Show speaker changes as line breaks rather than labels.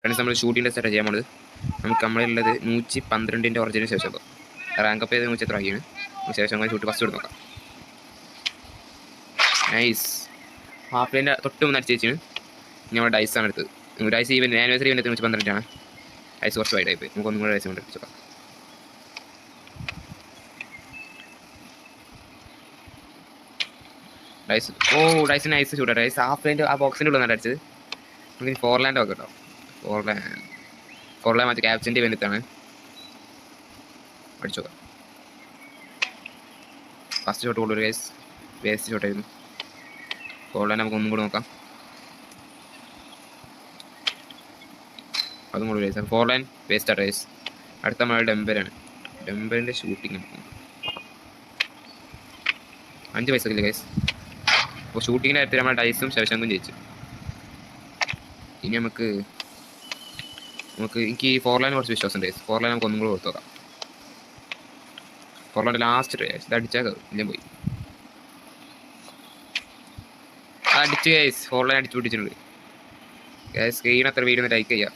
Friends നമ്മൾ ഷൂട്ടിൻ്റെ set ചെയ്യാൻ പോണത് നമുക്ക് നമ്മളുള്ളത് 112 ഒറിജിനൽ ശേഷം റാങ്ക് അപ്പ് ചെയ്ത് 100 എത്ര ആക്കിയാണ് ശേഷം അങ്ങനെ ഷൂട്ട് ഫസ്റ്റ് നോക്കാം. നൈസ് ഹാഫ് ലൈൻ്റെ തൊട്ട് മുന്നേ അടിച്ച് വെച്ചാണ് ഞങ്ങൾ ഡൈസാണ് എടുത്തത്. ഡൈസ് ഈവൻ ആനിവേഴ്സറി ഇവൻ്റ് 112 ഡൈസ് കുറച്ച് വൈഡായി പോയി. നമുക്ക് ഒന്നും കൂടെ ഡൈസ് കൊണ്ട് അടിച്ചോക്കാം. ഡൈസ് ഡൈസ് നൈസ് ഷൂട്ടാ. ഡൈസ് ഹാഫ് ലൈൻ്റെ ആ ബോക്സിൻ്റെ ഉള്ളിൽ അടിച്ചത്. നമുക്ക് ഇനി 4 ലാൻഡ് ഒക്കെ കേട്ടോ. 4 ലാൻഡ് മറ്റേ ക്യാപ്റ്റൻ്റെ ഇവൻ്റാണ് അടിച്ചോക്കാം. ഫസ്റ്റ് ഷോട്ട് കൊള്ളൊരു ഗൈസ് വേസ്റ്റ് ഷോട്ടായിരുന്നു. 4 ലാൻഡ് നമുക്ക് ഒന്നും കൂടെ നോക്കാം. അതും കൂടി ഗൈസ് 4 ലൈൻ വേസ്റ്റ് ആട്ടോ ഗൈസ്. അടുത്ത നമ്മൾ ഡെമ്പറാണ്. ഡെമ്പറിൻ്റെ ഷൂട്ടിങ് 5 പൈസക്കില്ല ഗൈസ്. അപ്പോൾ ഷൂട്ടിങ്ങിൻ്റെ കാര്യത്തിൽ നമ്മൾ ഡൈസും ശവശങ്കും ജയിച്ചു. ഇനി നമുക്ക് എനിക്ക് 4 ലൈൻ കുറച്ച് വിശ്വാസം ഉണ്ട്. 4 ലൈൻ നമുക്ക് ഒന്നും കൂടെ കൊടുത്തു നോക്കാം. 4 ലൈൻ്റെ ലാസ്റ്റ് ഗൈസ് ഇത് അടിച്ചാൽ ഇല്ല പോയി. അടിച്ച് ഗൈസ് 4 ലൈൻ അടിച്ചു പിടിച്ചിട്ടുണ്ട് ഗൈസ്. സ്ക്രീൻ അത്ര വീഡിയോ ലൈക്ക് ചെയ്യുക.